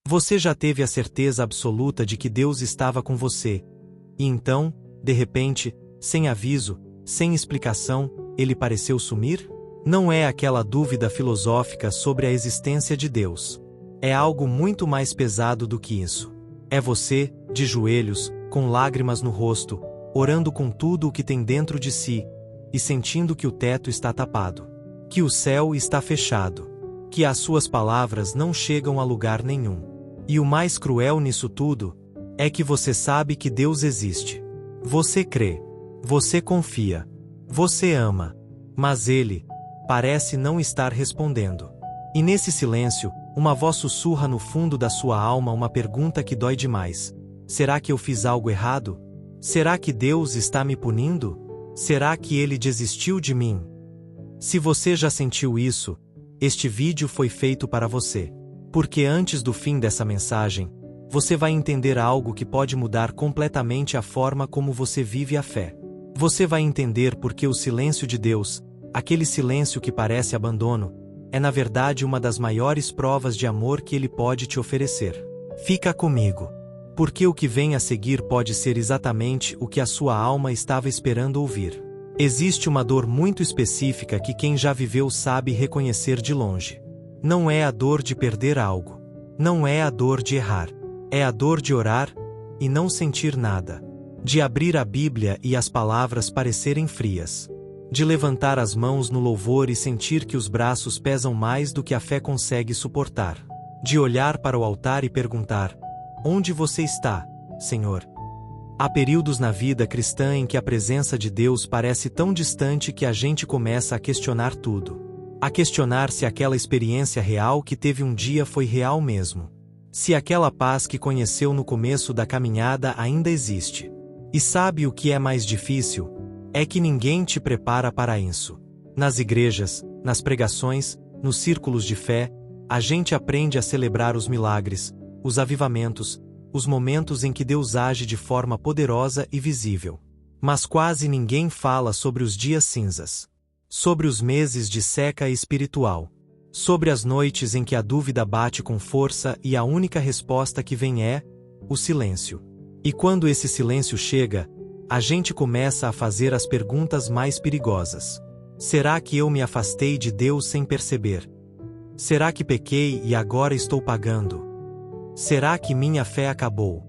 Você já teve a certeza absoluta de que Deus estava com você. E então, de repente, sem aviso, sem explicação, ele pareceu sumir? Não é aquela dúvida filosófica sobre a existência de Deus. É algo muito mais pesado do que isso. É você, de joelhos, com lágrimas no rosto, orando com tudo o que tem dentro de si, e sentindo que o teto está tapado, que o céu está fechado, que as suas palavras não chegam a lugar nenhum. E o mais cruel nisso tudo é que você sabe que Deus existe. Você crê, você confia, você ama, mas Ele parece não estar respondendo. E nesse silêncio, uma voz sussurra no fundo da sua alma uma pergunta que dói demais. Será que eu fiz algo errado? Será que Deus está me punindo? Será que Ele desistiu de mim? Se você já sentiu isso, este vídeo foi feito para você. Porque antes do fim dessa mensagem, você vai entender algo que pode mudar completamente a forma como você vive a fé. Você vai entender por que o silêncio de Deus, aquele silêncio que parece abandono, é na verdade uma das maiores provas de amor que Ele pode te oferecer. Fica comigo. Porque o que vem a seguir pode ser exatamente o que a sua alma estava esperando ouvir. Existe uma dor muito específica que quem já viveu sabe reconhecer de longe. Não é a dor de perder algo. Não é a dor de errar. É a dor de orar e não sentir nada. De abrir a Bíblia e as palavras parecerem frias. De levantar as mãos no louvor e sentir que os braços pesam mais do que a fé consegue suportar. De olhar para o altar e perguntar: onde você está, Senhor? Há períodos na vida cristã em que a presença de Deus parece tão distante que a gente começa a questionar tudo. A questionar se aquela experiência real que teve um dia foi real mesmo. Se aquela paz que conheceu no começo da caminhada ainda existe. E sabe o que é mais difícil? É que ninguém te prepara para isso. Nas igrejas, nas pregações, nos círculos de fé, a gente aprende a celebrar os milagres, os avivamentos, os momentos em que Deus age de forma poderosa e visível. Mas quase ninguém fala sobre os dias cinzas. Sobre os meses de seca espiritual. Sobre as noites em que a dúvida bate com força e a única resposta que vem é o silêncio. E quando esse silêncio chega, a gente começa a fazer as perguntas mais perigosas. Será que eu me afastei de Deus sem perceber? Será que pequei e agora estou pagando? Será que minha fé acabou?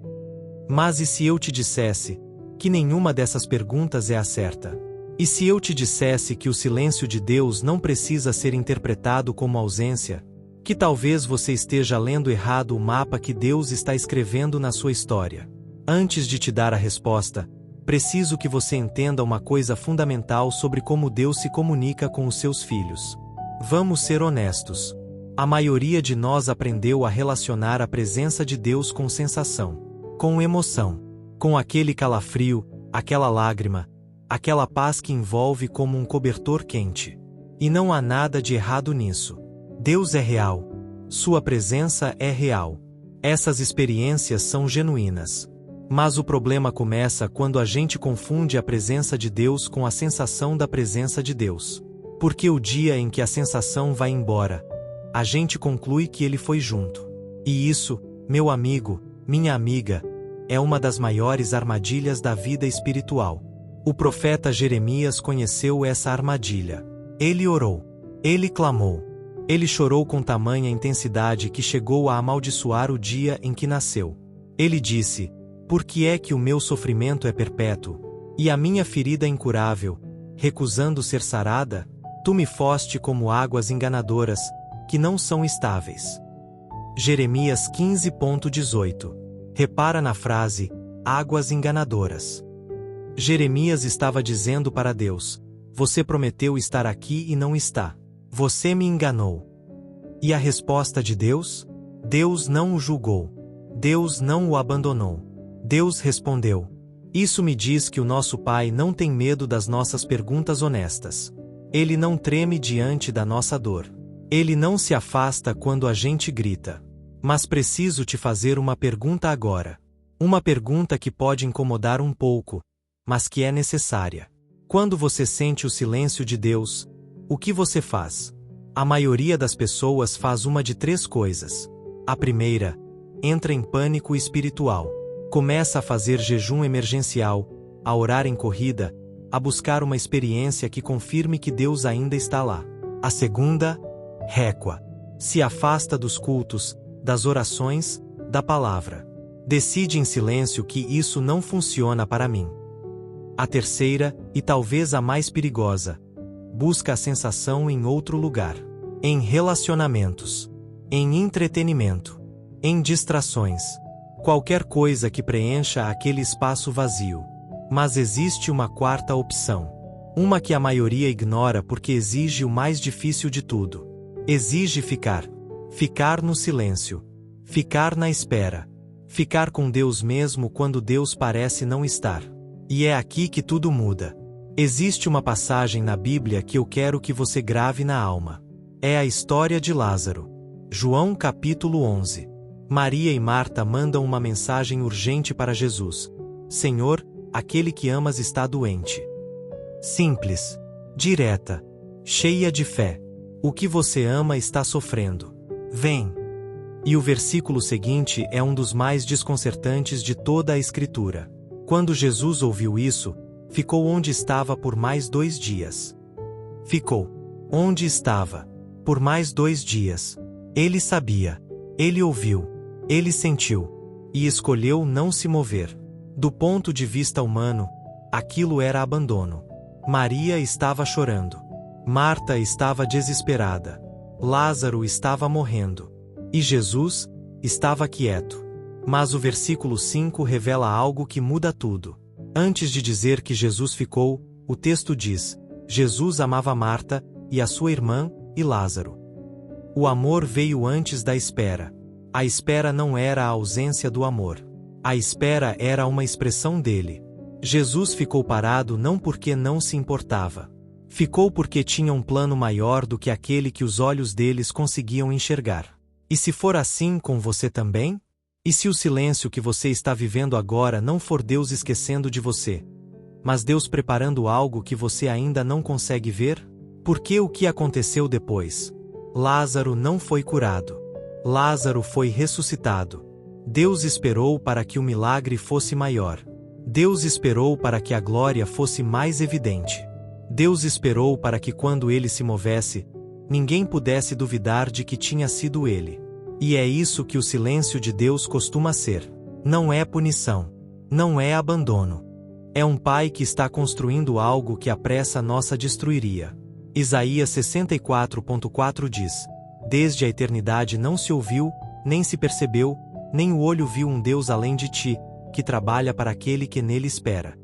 Mas e se eu te dissesse que nenhuma dessas perguntas é a certa? E se eu te dissesse que o silêncio de Deus não precisa ser interpretado como ausência? Que talvez você esteja lendo errado o mapa que Deus está escrevendo na sua história? Antes de te dar a resposta, preciso que você entenda uma coisa fundamental sobre como Deus se comunica com os seus filhos. Vamos ser honestos. A maioria de nós aprendeu a relacionar a presença de Deus com sensação, com emoção, com aquele calafrio, aquela lágrima, aquela paz que envolve como um cobertor quente. E não há nada de errado nisso. Deus é real. Sua presença é real. Essas experiências são genuínas. Mas o problema começa quando a gente confunde a presença de Deus com a sensação da presença de Deus. Porque o dia em que a sensação vai embora, a gente conclui que Ele foi junto. E isso, meu amigo, minha amiga, é uma das maiores armadilhas da vida espiritual. O profeta Jeremias conheceu essa armadilha. Ele orou. Ele clamou. Ele chorou com tamanha intensidade que chegou a amaldiçoar o dia em que nasceu. Ele disse: por que é que o meu sofrimento é perpétuo, e a minha ferida incurável, recusando ser sarada? Tu me foste como águas enganadoras, que não são estáveis. Jeremias 15:18. Repara na frase, águas enganadoras. Jeremias estava dizendo para Deus: você prometeu estar aqui e não está. Você me enganou. E a resposta de Deus? Deus não o julgou. Deus não o abandonou. Deus respondeu. Isso me diz que o nosso Pai não tem medo das nossas perguntas honestas. Ele não treme diante da nossa dor. Ele não se afasta quando a gente grita. Mas preciso te fazer uma pergunta agora. Uma pergunta que pode incomodar um pouco, mas que é necessária. Quando você sente o silêncio de Deus, o que você faz? A maioria das pessoas faz uma de três coisas. A primeira entra em pânico espiritual. Começa a fazer jejum emergencial, a orar em corrida, a buscar uma experiência que confirme que Deus ainda está lá. A segunda, récua. Se afasta dos cultos, das orações, da palavra. Decide em silêncio que isso não funciona para mim. A terceira, e talvez a mais perigosa, busca a sensação em outro lugar. Em relacionamentos, em entretenimento, em distrações. Qualquer coisa que preencha aquele espaço vazio. Mas existe uma quarta opção. Uma que a maioria ignora porque exige o mais difícil de tudo. Exige ficar. Ficar no silêncio. Ficar na espera. Ficar com Deus mesmo quando Deus parece não estar. E é aqui que tudo muda. Existe uma passagem na Bíblia que eu quero que você grave na alma. É a história de Lázaro. João capítulo 11. Maria e Marta mandam uma mensagem urgente para Jesus. Senhor, aquele que amas está doente. Simples, direta, cheia de fé. O que você ama está sofrendo. Vem. E o versículo seguinte é um dos mais desconcertantes de toda a Escritura. Quando Jesus ouviu isso, ficou onde estava por mais 2 dias. Ficou onde estava por mais 2 dias. Ele sabia, ele ouviu, ele sentiu, e escolheu não se mover. Do ponto de vista humano, aquilo era abandono. Maria estava chorando. Marta estava desesperada. Lázaro estava morrendo. E Jesus estava quieto. Mas o versículo 5 revela algo que muda tudo. Antes de dizer que Jesus ficou, o texto diz: Jesus amava Marta, e a sua irmã, e Lázaro. O amor veio antes da espera. A espera não era a ausência do amor. A espera era uma expressão dele. Jesus ficou parado não porque não se importava. Ficou porque tinha um plano maior do que aquele que os olhos deles conseguiam enxergar. E se for assim com você também? E se o silêncio que você está vivendo agora não for Deus esquecendo de você, mas Deus preparando algo que você ainda não consegue ver? Porque o que aconteceu depois? Lázaro não foi curado. Lázaro foi ressuscitado. Deus esperou para que o milagre fosse maior. Deus esperou para que a glória fosse mais evidente. Deus esperou para que quando ele se movesse, ninguém pudesse duvidar de que tinha sido ele. E é isso que o silêncio de Deus costuma ser. Não é punição. Não é abandono. É um pai que está construindo algo que à pressa nossa destruiria. Isaías 64:4 diz: Desde a eternidade não se ouviu, nem se percebeu, nem o olho viu um Deus além de ti, que trabalha para aquele que nele espera.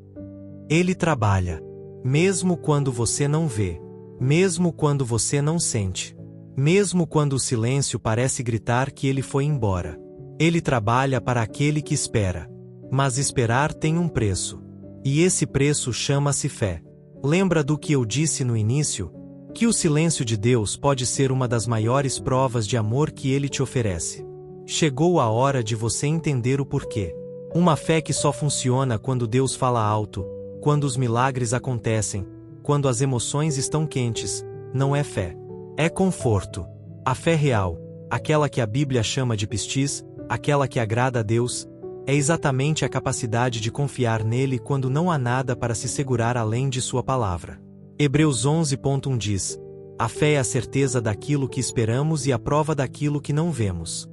Ele trabalha, mesmo quando você não vê, mesmo quando você não sente, mesmo quando o silêncio parece gritar que ele foi embora. Ele trabalha para aquele que espera. Mas esperar tem um preço. E esse preço chama-se fé. Lembra do que eu disse no início? Que o silêncio de Deus pode ser uma das maiores provas de amor que ele te oferece. Chegou a hora de você entender o porquê. Uma fé que só funciona quando Deus fala alto, quando os milagres acontecem, quando as emoções estão quentes, não é fé. É conforto. A fé real, aquela que a Bíblia chama de pistis, aquela que agrada a Deus, é exatamente a capacidade de confiar nele quando não há nada para se segurar além de sua palavra. Hebreus 11:1 diz: A fé é a certeza daquilo que esperamos e a prova daquilo que não vemos.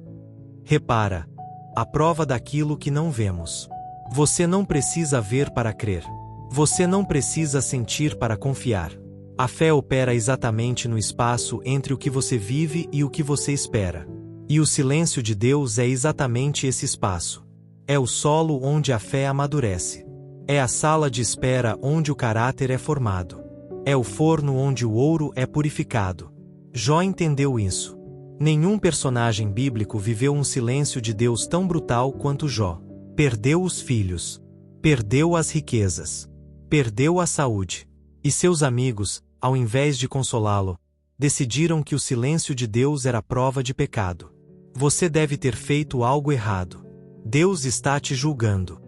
Repara, a prova daquilo que não vemos. Você não precisa ver para crer. Você não precisa sentir para confiar. A fé opera exatamente no espaço entre o que você vive e o que você espera. E o silêncio de Deus é exatamente esse espaço. É o solo onde a fé amadurece. É a sala de espera onde o caráter é formado. É o forno onde o ouro é purificado. Jó entendeu isso. Nenhum personagem bíblico viveu um silêncio de Deus tão brutal quanto Jó. Perdeu os filhos. Perdeu as riquezas. Perdeu a saúde. E seus amigos, ao invés de consolá-lo, decidiram que o silêncio de Deus era prova de pecado. Você deve ter feito algo errado. Deus está te julgando.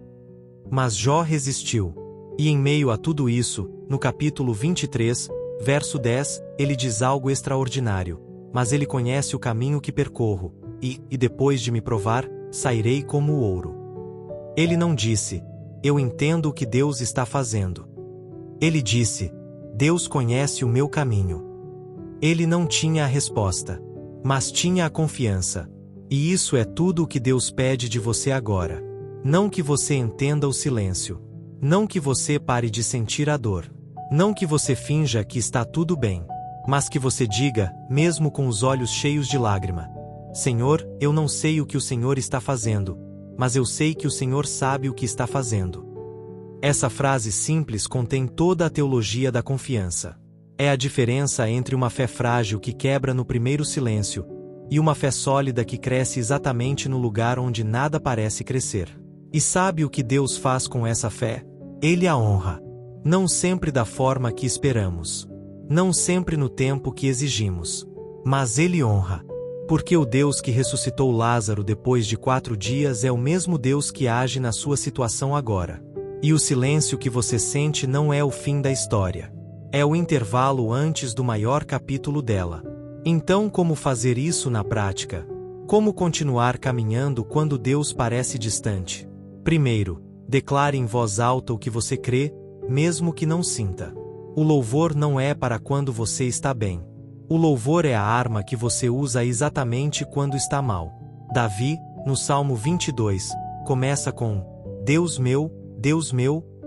Mas Jó resistiu. E em meio a tudo isso, no capítulo 23, verso 10, ele diz algo extraordinário. Mas ele conhece o caminho que percorro, e depois de me provar, sairei como o ouro. Ele não disse: eu entendo o que Deus está fazendo. Ele disse: Deus conhece o meu caminho. Ele não tinha a resposta, mas tinha a confiança. E isso é tudo o que Deus pede de você agora. Não que você entenda o silêncio. Não que você pare de sentir a dor. Não que você finja que está tudo bem. Mas que você diga, mesmo com os olhos cheios de lágrima: Senhor, eu não sei o que o Senhor está fazendo, mas eu sei que o Senhor sabe o que está fazendo. Essa frase simples contém toda a teologia da confiança. É a diferença entre uma fé frágil que quebra no primeiro silêncio e uma fé sólida que cresce exatamente no lugar onde nada parece crescer. E sabe o que Deus faz com essa fé? Ele a honra. Não sempre da forma que esperamos. Não sempre no tempo que exigimos. Mas Ele honra. Porque o Deus que ressuscitou Lázaro depois de 4 dias é o mesmo Deus que age na sua situação agora. E o silêncio que você sente não é o fim da história. É o intervalo antes do maior capítulo dela. Então, como fazer isso na prática? Como continuar caminhando quando Deus parece distante? Primeiro, declare em voz alta o que você crê, mesmo que não sinta. O louvor não é para quando você está bem. O louvor é a arma que você usa exatamente quando está mal. Davi, no Salmo 22, começa com: Deus meu,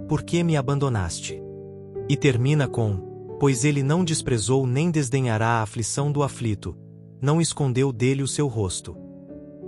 por que me abandonaste? E termina com: pois ele não desprezou nem desdenhará a aflição do aflito, não escondeu dele o seu rosto.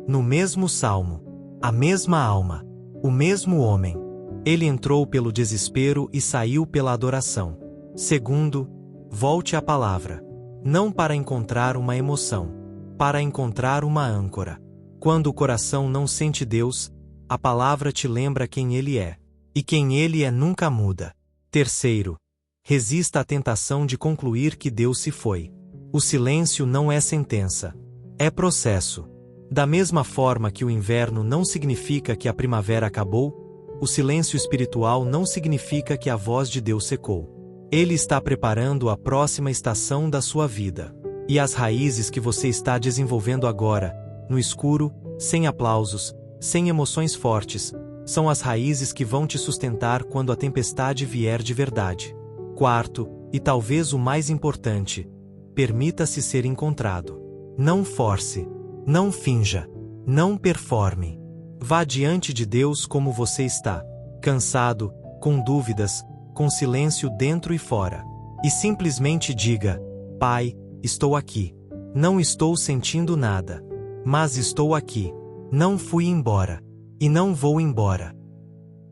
No mesmo salmo, a mesma alma, o mesmo homem, ele entrou pelo desespero e saiu pela adoração. Segundo, volte à palavra. Não para encontrar uma emoção, para encontrar uma âncora. Quando o coração não sente Deus, a palavra te lembra quem Ele é. E quem Ele é nunca muda. Terceiro, resista à tentação de concluir que Deus se foi. O silêncio não é sentença. É processo. Da mesma forma que o inverno não significa que a primavera acabou, o silêncio espiritual não significa que a voz de Deus secou. Ele está preparando a próxima estação da sua vida. E as raízes que você está desenvolvendo agora, no escuro, sem aplausos, sem emoções fortes, são as raízes que vão te sustentar quando a tempestade vier de verdade. Quarto, e talvez o mais importante, permita-se ser encontrado. Não force, não finja, não performe. Vá diante de Deus como você está, cansado, com dúvidas, com silêncio dentro e fora. E simplesmente diga: Pai, estou aqui. Não estou sentindo nada. Mas estou aqui. Não fui embora. E não vou embora.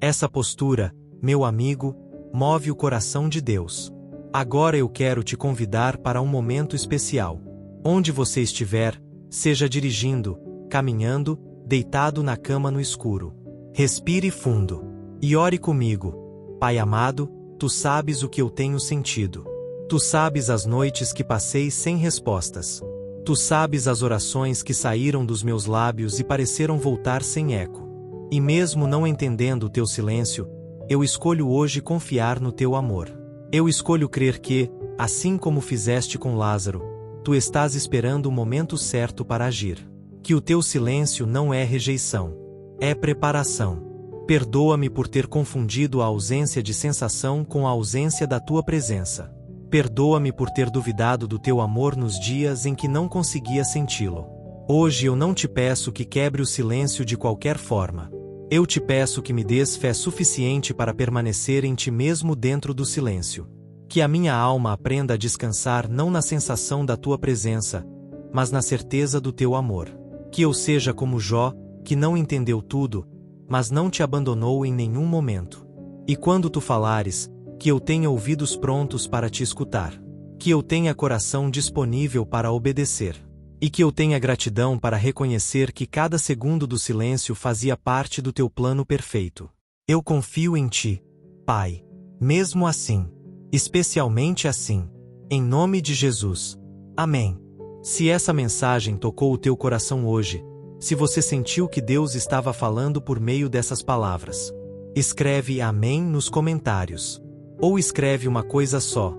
Essa postura, meu amigo, move o coração de Deus. Agora eu quero te convidar para um momento especial. Onde você estiver, seja dirigindo, caminhando, deitado na cama no escuro. Respire fundo. E ore comigo. Pai amado, Tu sabes o que eu tenho sentido. Tu sabes as noites que passei sem respostas. Tu sabes as orações que saíram dos meus lábios e pareceram voltar sem eco. E mesmo não entendendo o Teu silêncio, eu escolho hoje confiar no Teu amor. Eu escolho crer que, assim como fizeste com Lázaro, Tu estás esperando o momento certo para agir. Que o Teu silêncio não é rejeição. É preparação. Perdoa-me por ter confundido a ausência de sensação com a ausência da Tua presença. Perdoa-me por ter duvidado do Teu amor nos dias em que não conseguia senti-lo. Hoje eu não te peço que quebre o silêncio de qualquer forma. Eu te peço que me des fé suficiente para permanecer em Ti mesmo dentro do silêncio. Que a minha alma aprenda a descansar não na sensação da Tua presença, mas na certeza do Teu amor. Que eu seja como Jó, que não entendeu tudo, mas não te abandonou em nenhum momento. E quando tu falares, que eu tenha ouvidos prontos para te escutar. Que eu tenha coração disponível para obedecer. E que eu tenha gratidão para reconhecer que cada segundo do silêncio fazia parte do teu plano perfeito. Eu confio em Ti, Pai. Mesmo assim. Especialmente assim. Em nome de Jesus. Amém. Se essa mensagem tocou o teu coração hoje, se você sentiu que Deus estava falando por meio dessas palavras, escreve Amém nos comentários. Ou escreve uma coisa só: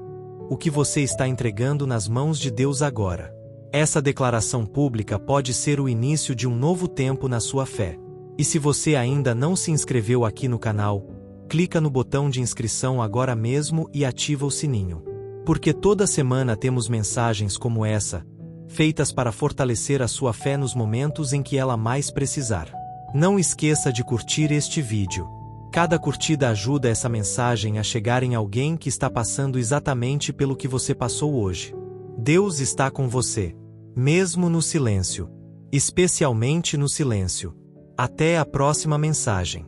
o que você está entregando nas mãos de Deus agora. Essa declaração pública pode ser o início de um novo tempo na sua fé. E se você ainda não se inscreveu aqui no canal, clica no botão de inscrição agora mesmo e ativa o sininho. Porque toda semana temos mensagens como essa, feitas para fortalecer a sua fé nos momentos em que ela mais precisar. Não esqueça de curtir este vídeo. Cada curtida ajuda essa mensagem a chegar em alguém que está passando exatamente pelo que você passou hoje. Deus está com você, mesmo no silêncio, especialmente no silêncio. Até a próxima mensagem.